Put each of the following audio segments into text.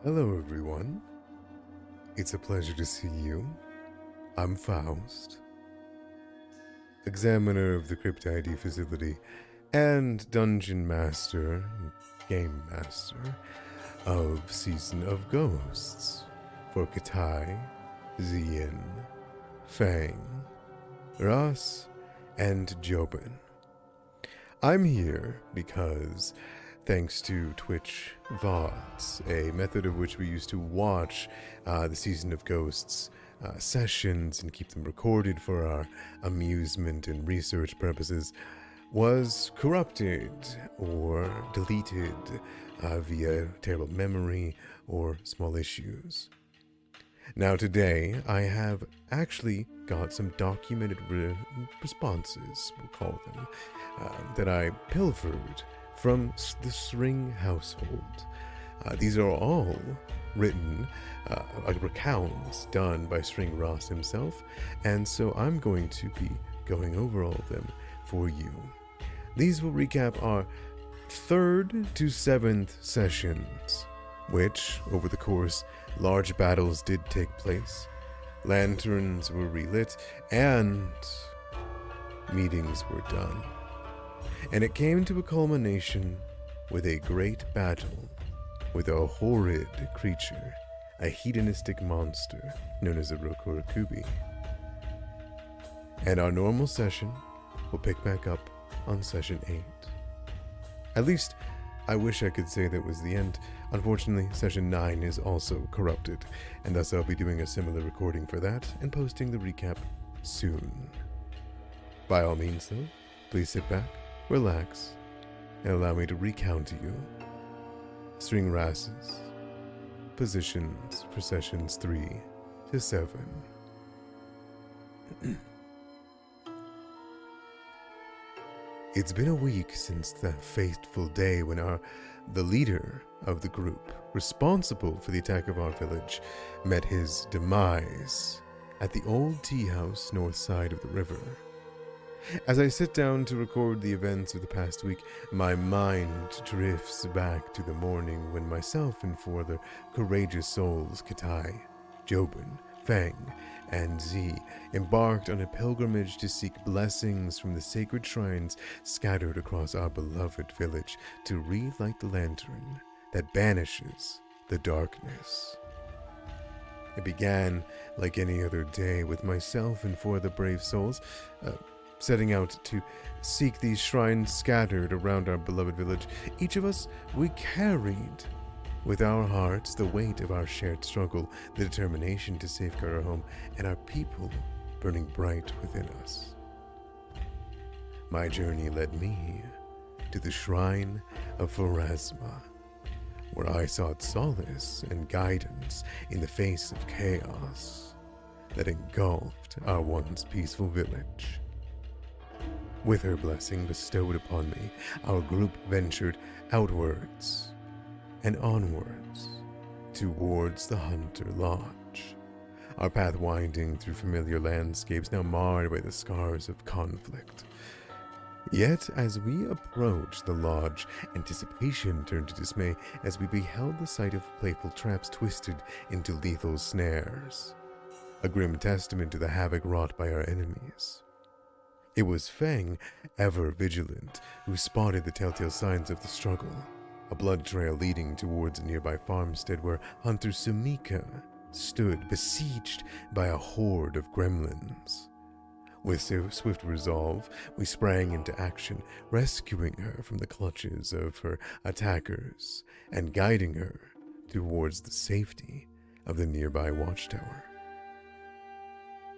Hello, everyone. It's a pleasure to see you. I'm Faust, examiner of the Crypt ID facility and dungeon master, game master of Season of Ghosts for Katai, Zien, Fang, Ras, and Jobin. I'm here because, thanks to Twitch VODs, a method of which we used to watch the Season of Ghosts sessions and keep them recorded for our amusement and research purposes, was corrupted or deleted via terrible memory or small issues. Now today, I have actually got some documented responses, we'll call them, that I pilfered from the Sring household. These are all written recounts done by Sring Ross himself, and so I'm going to be going over all of them for you. These will recap our 3rd to 7th sessions, which, over the course, large battles did take place, lanterns were relit, and meetings were done. And it came to a culmination with a great battle with a horrid creature, a hedonistic monster known as a Rokurakubi. And our normal session will pick back up on session 8. At least, I wish I could say that was the end. Unfortunately, session 9 is also corrupted, and thus I'll be doing a similar recording for that and posting the recap soon. By all means, though, please sit back, relax, and allow me to recount to you String Rass's positions for sessions 3 to 7. It's been a week since the fateful day when the leader of the group responsible for the attack of our village met his demise at the old tea house north side of the river. As I sit down to record the events of the past week, my mind drifts back to the morning when myself and 4 other courageous souls, Katai, Jobin, Fang, and Z, embarked on a pilgrimage to seek blessings from the sacred shrines scattered across our beloved village to relight the lantern that banishes the darkness. It began like any other day with myself and 4 other brave souls, setting out to seek these shrines scattered around our beloved village. Each of us, we carried with our hearts the weight of our shared struggle, the determination to safeguard our home, and our people burning bright within us. My journey led me to the shrine of Pharasma, where I sought solace and guidance in the face of chaos that engulfed our once peaceful village. With her blessing bestowed upon me, our group ventured outwards and onwards towards the Hunter Lodge, our path winding through familiar landscapes now marred by the scars of conflict. Yet, as we approached the lodge, anticipation turned to dismay as we beheld the sight of playful traps twisted into lethal snares, a grim testament to the havoc wrought by our enemies. It was Fang, ever vigilant, who spotted the telltale signs of the struggle, a blood trail leading towards a nearby farmstead where Hunter Sumika stood besieged by a horde of gremlins. With swift resolve, we sprang into action, rescuing her from the clutches of her attackers and guiding her towards the safety of the nearby watchtower.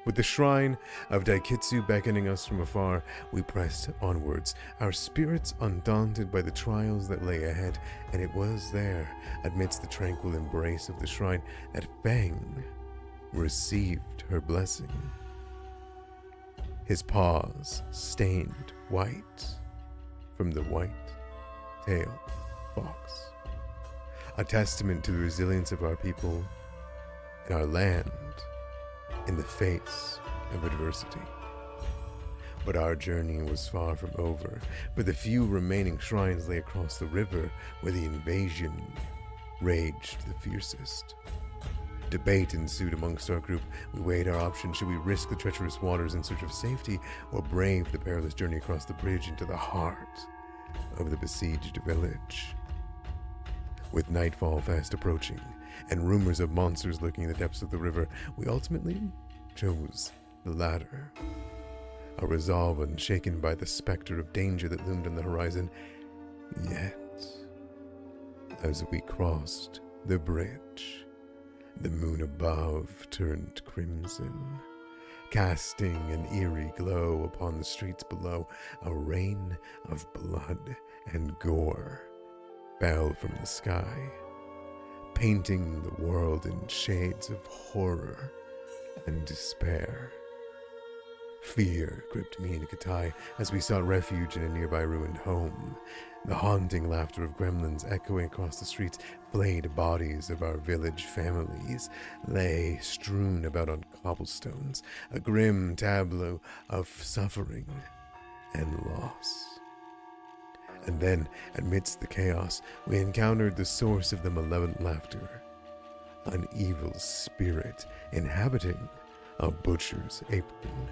With the shrine of Daikitsu beckoning us from afar, we pressed onwards, our spirits undaunted by the trials that lay ahead, and it was there, amidst the tranquil embrace of the shrine, that Fang received her blessing. His paws stained white from the white-tailed fox, a testament to the resilience of our people and our land in the face of adversity. But our journey was far from over, for the few remaining shrines lay across the river where the invasion raged the fiercest. Debate ensued amongst our group. We weighed our options. Should we risk the treacherous waters in search of safety, or brave the perilous journey across the bridge into the heart of the besieged village? With nightfall fast approaching, and rumors of monsters lurking in the depths of the river, we ultimately chose the latter. A resolve unshaken by the specter of danger that loomed on the horizon. Yet, as we crossed the bridge, the moon above turned crimson, casting an eerie glow upon the streets below. A rain of blood and gore fell from the sky, painting the world in shades of horror and despair. Fear gripped me and Katai as we sought refuge in a nearby ruined home. The haunting laughter of gremlins echoing across the streets. Flayed bodies of our village families lay strewn about on cobblestones, a grim tableau of suffering and loss. And then, amidst the chaos, we encountered the source of the malevolent laughter, an evil spirit inhabiting a butcher's apron,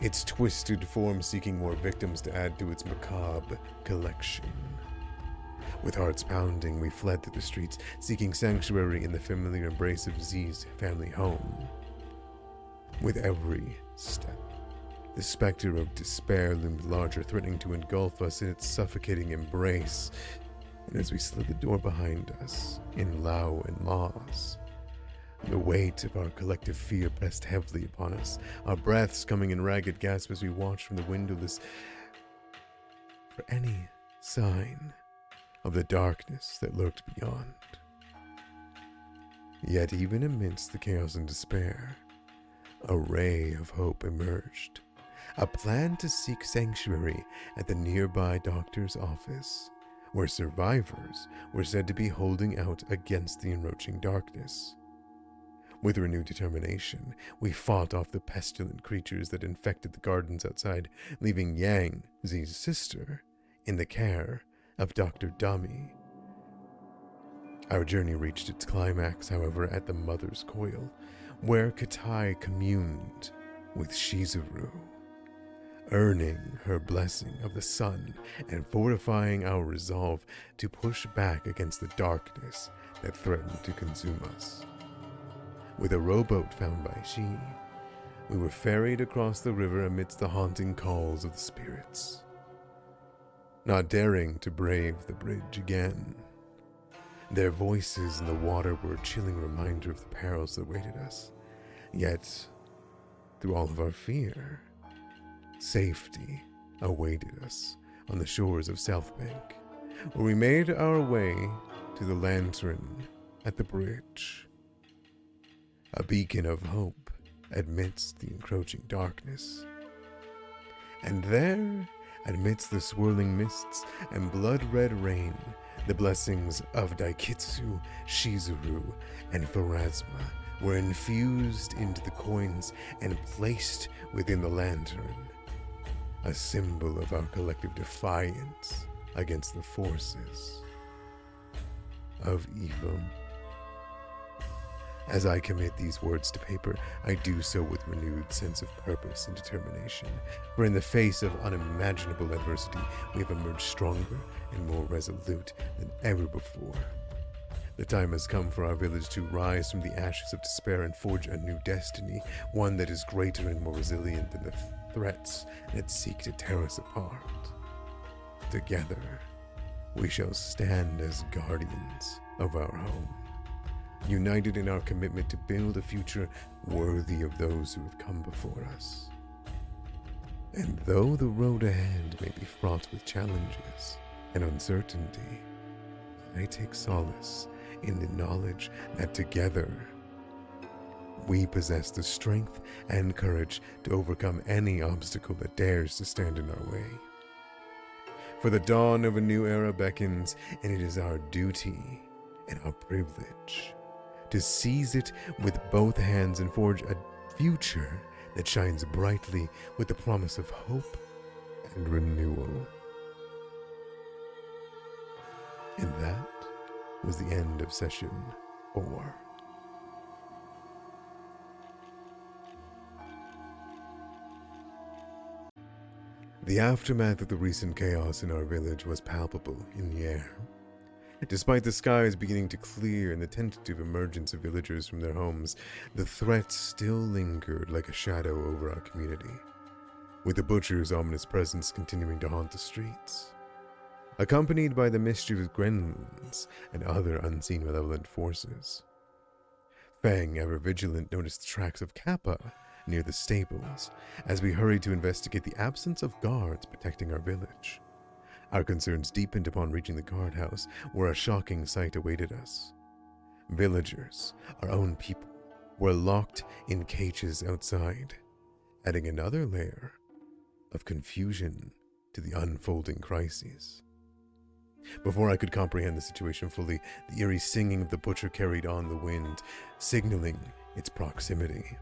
its twisted form seeking more victims to add to its macabre collection. With hearts pounding, we fled through the streets, seeking sanctuary in the familiar embrace of Z's family home. With every step, the specter of despair loomed larger, threatening to engulf us in its suffocating embrace. And as we slid the door behind us, in Lao and Laws, the weight of our collective fear pressed heavily upon us, our breaths coming in ragged gasps as we watched from the windowless for any sign of the darkness that lurked beyond. Yet even amidst the chaos and despair, a ray of hope emerged. A plan to seek sanctuary at the nearby doctor's office, where survivors were said to be holding out against the encroaching darkness. With renewed determination, we fought off the pestilent creatures that infected the gardens outside, leaving Yang, Z's sister, in the care of Dr. Dami. Our journey reached its climax, however, at the Mother's Coil, where Katai communed with Shizuru, earning her blessing of the sun and fortifying our resolve to push back against the darkness that threatened to consume us. With a rowboat found by Shi, we were ferried across the river amidst the haunting calls of the spirits, not daring to brave the bridge again. Their voices in the water were a chilling reminder of the perils that awaited us. Yet, through all of our fear, safety awaited us on the shores of South Bank, where we made our way to the lantern at the bridge, a beacon of hope amidst the encroaching darkness. And there, amidst the swirling mists and blood-red rain, the blessings of Daikitsu, Shizuru, and Pharasma were infused into the coins and placed within the lantern, a symbol of our collective defiance against the forces of evil. As I commit these words to paper, I do so with renewed sense of purpose and determination, for in the face of unimaginable adversity, we have emerged stronger and more resolute than ever before. The time has come for our village to rise from the ashes of despair and forge a new destiny, one that is greater and more resilient than the threats that seek to tear us apart. Together, we shall stand as guardians of our home, united in our commitment to build a future worthy of those who have come before us. And though the road ahead may be fraught with challenges and uncertainty, I take solace in the knowledge that together we possess the strength and courage to overcome any obstacle that dares to stand in our way. For the dawn of a new era beckons, and it is our duty and our privilege to seize it with both hands and forge a future that shines brightly with the promise of hope and renewal. And that was the end of session 4. The aftermath of the recent chaos in our village was palpable in the air. Despite the skies beginning to clear and the tentative emergence of villagers from their homes, the threat still lingered like a shadow over our community, with the butcher's ominous presence continuing to haunt the streets, accompanied by the mischievous gremlins and other unseen malevolent forces. Fang, ever vigilant, noticed the tracks of Kappa near the stables as we hurried to investigate the absence of guards protecting our village. Our concerns deepened upon reaching the guardhouse, where a shocking sight awaited us. Villagers, our own people, were locked in cages outside, adding another layer of confusion to the unfolding crises. Before I could comprehend the situation fully, the eerie singing of the butcher carried on the wind, signaling its proximity.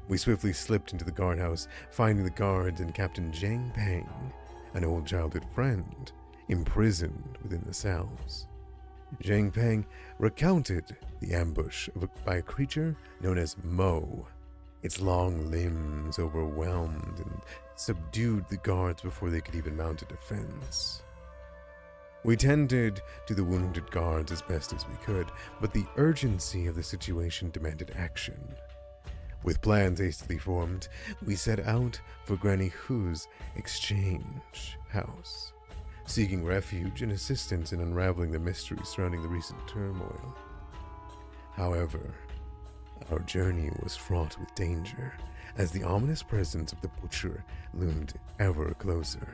We swiftly slipped into the guardhouse, finding the guards and Captain Zhang Peng, an old childhood friend, imprisoned within the cells. Zhang Peng recounted the ambush by a creature known as Mo. Its long limbs overwhelmed and subdued the guards before they could even mount a defense. We tended to the wounded guards as best as we could, but the urgency of the situation demanded action. With plans hastily formed, we set out for Granny Hu's exchange house, seeking refuge and assistance in unraveling the mystery surrounding the recent turmoil. However, our journey was fraught with danger, as the ominous presence of the butcher loomed ever closer.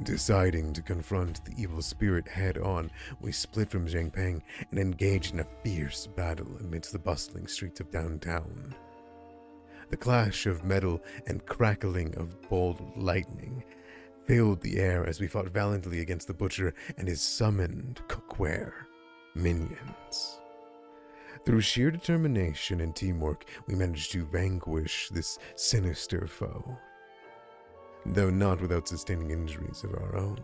Deciding to confront the evil spirit head-on, we split from Zhang Peng and engaged in a fierce battle amidst the bustling streets of downtown. The clash of metal and crackling of bolt lightning filled the air as we fought valiantly against the butcher and his summoned cookware minions. Through sheer determination and teamwork, we managed to vanquish this sinister foe, though not without sustaining injuries of our own.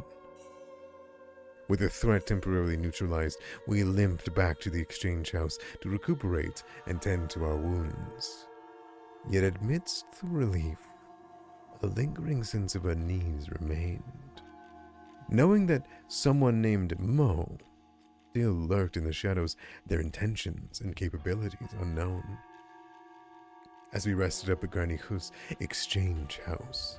With the threat temporarily neutralized, we limped back to the exchange house to recuperate and tend to our wounds. Yet amidst the relief, a lingering sense of unease remained, knowing that someone named Mo still lurked in the shadows, their intentions and capabilities unknown. As we rested up at Granny Hu's exchange house,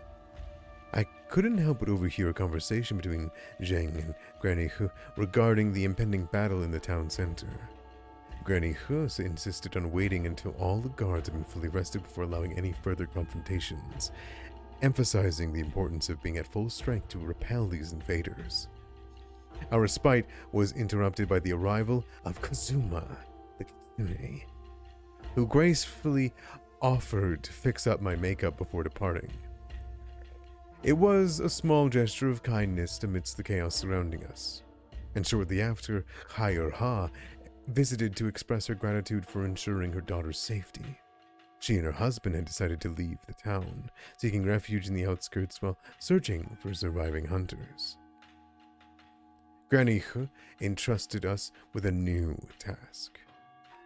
I couldn't help but overhear a conversation between Zhang and Granny Hu regarding the impending battle in the town center. Granny Hu insisted on waiting until all the guards had been fully rested before allowing any further confrontations, emphasizing the importance of being at full strength to repel these invaders. Our respite was interrupted by the arrival of Kazuma, the kitsune, who gracefully offered to fix up my makeup before departing. It was a small gesture of kindness amidst the chaos surrounding us, and shortly after, Ha visited to express her gratitude for ensuring her daughter's safety. She and her husband had decided to leave the town, seeking refuge in the outskirts while searching for surviving hunters. Granny Hu entrusted us with a new task: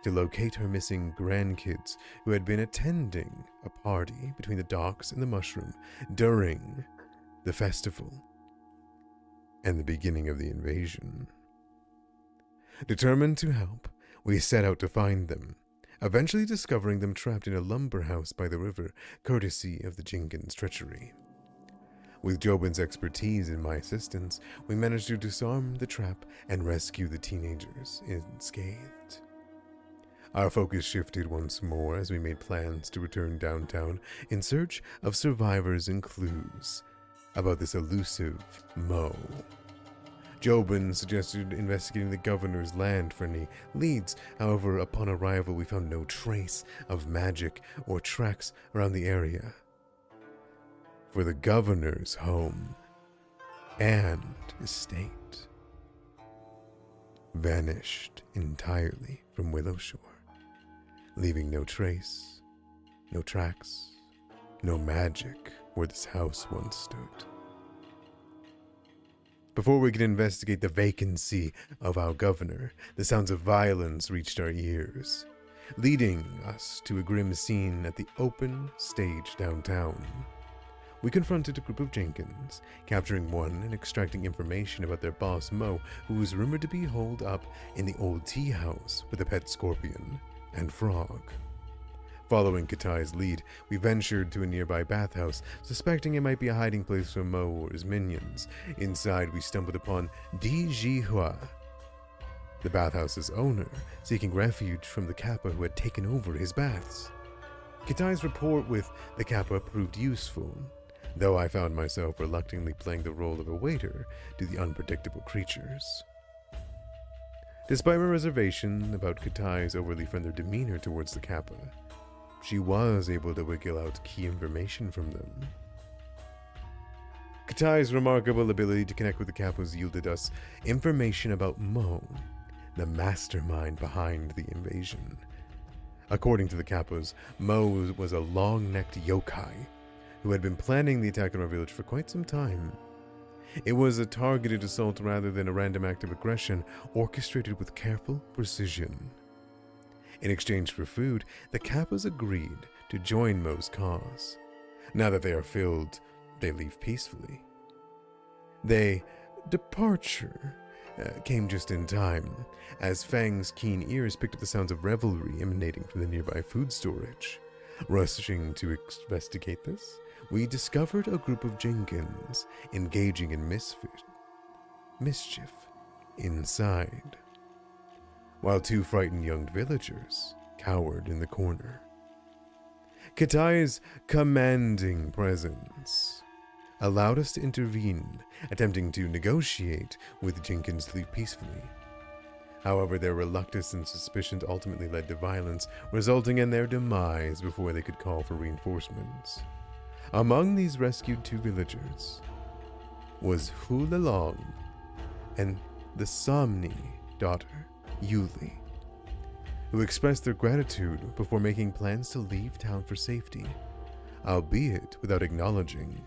to locate her missing grandkids who had been attending a party between the docks and the mushroom during the festival and the beginning of the invasion. Determined to help, we set out to find them, eventually discovering them trapped in a lumber house by the river, courtesy of the Jinkin's treachery. With Jobin's expertise and my assistance, we managed to disarm the trap and rescue the teenagers unscathed. Our focus shifted once more as we made plans to return downtown in search of survivors and clues about this elusive Mo. Jobin suggested investigating the governor's land for any leads. However, upon arrival, we found no trace of magic or tracks around the area. For the governor's home and estate vanished entirely from Willowshore, leaving no trace, no tracks, no magic where this house once stood. Before we could investigate the vacancy of our governor, the sounds of violence reached our ears, leading us to a grim scene at the open stage downtown. We confronted a group of Jenkins, capturing one and extracting information about their boss Mo, who was rumored to be holed up in the old tea house with a pet scorpion and frog. Following Katai's lead, we ventured to a nearby bathhouse, suspecting it might be a hiding place for Mo or his minions. Inside, we stumbled upon Di Jihua, the bathhouse's owner, seeking refuge from the Kappa who had taken over his baths. Katai's rapport with the Kappa proved useful, though I found myself reluctantly playing the role of a waiter to the unpredictable creatures. Despite my reservation about Katai's overly friendly demeanor towards the Kappa, she was able to wiggle out key information from them. Katai's remarkable ability to connect with the Kappas yielded us information about Mo, the mastermind behind the invasion. According to the Kappas, Mo was a long-necked yokai who had been planning the attack on our village for quite some time. It was a targeted assault rather than a random act of aggression orchestrated with careful precision. In exchange for food, the Kappas agreed to join Mo's cause. Now that they are filled, they leave peacefully. Their departure came just in time, as Fang's keen ears picked up the sounds of revelry emanating from the nearby food storage. Rushing to investigate this, we discovered a group of Jenkins engaging in mischief inside, while two frightened young villagers cowered in the corner. Katai's commanding presence allowed us to intervene, attempting to negotiate with Jenkins to leave peacefully. However, their reluctance and suspicions ultimately led to violence, resulting in their demise before they could call for reinforcements. Among these rescued two villagers was Hulalong and the Somni daughter, Yuli, who expressed their gratitude before making plans to leave town for safety, albeit without acknowledging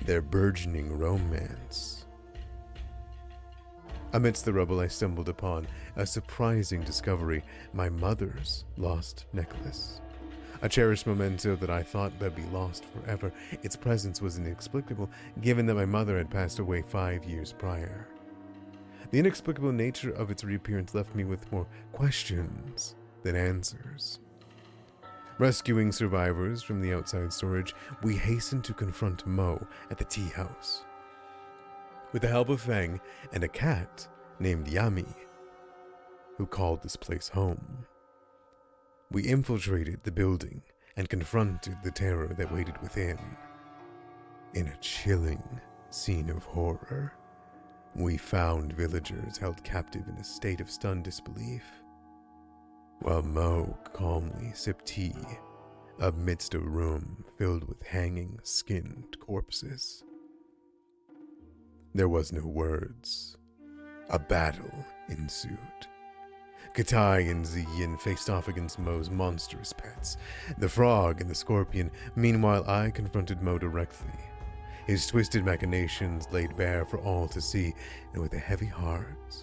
their burgeoning romance. Amidst the rubble, I stumbled upon a surprising discovery: my mother's lost necklace. A cherished memento that I thought would be lost forever. Its presence was inexplicable, given that my mother had passed away 5 years prior. The inexplicable nature of its reappearance left me with more questions than answers. Rescuing survivors from the outside storage, we hastened to confront Mo at the tea house. With the help of Fang and a cat named Yami, who called this place home, we infiltrated the building and confronted the terror that waited within. In a chilling scene of horror, we found villagers held captive in a state of stunned disbelief, while Mo calmly sipped tea amidst a room filled with hanging, skinned corpses. There was no words. A battle ensued. Katai and Ziyin faced off against Mo's monstrous pets, the frog and the scorpion. Meanwhile, I confronted Mo directly, his twisted machinations laid bare for all to see, and with a heavy heart,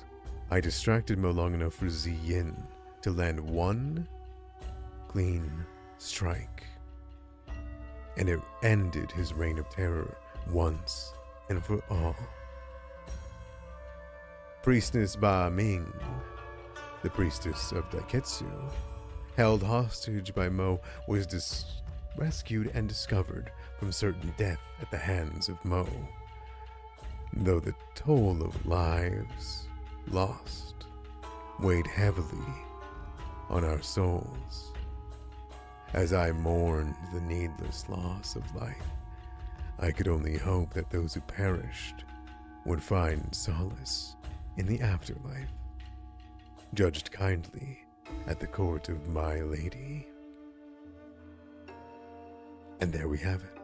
I distracted Mo long enough for Ziyin to land one clean strike, and it ended his reign of terror once and for all. Priestess Ba Ming, the priestess of Daiketsu, held hostage by Mo, was rescued and discovered from certain death at the hands of Mo, though the toll of lives lost weighed heavily on our souls. As I mourned the needless loss of life, I could only hope that those who perished would find solace in the afterlife, judged kindly at the court of my lady. And there we have it.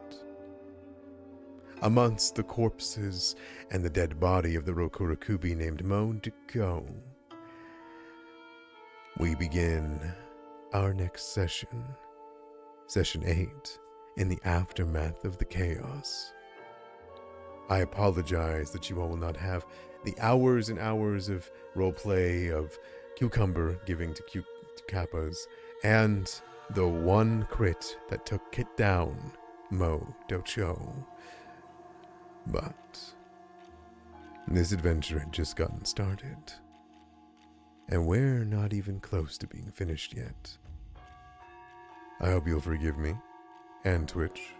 Amongst the corpses and the dead body of the Rokurakubi named Mo Deko, we begin our next session, Session 8, in the aftermath of the chaos. I apologize that you all will not have the hours and hours of roleplay of Cucumber giving to Kappas, and the one crit that took it down, Mo Docho. But this adventure had just gotten started, and we're not even close to being finished yet. I hope you'll forgive me, and Twitch,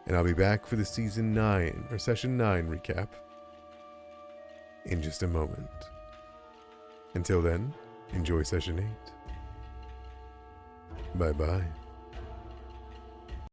and I'll be back for the Session 9 recap in just a moment. Until then, enjoy Session 8. Bye-bye.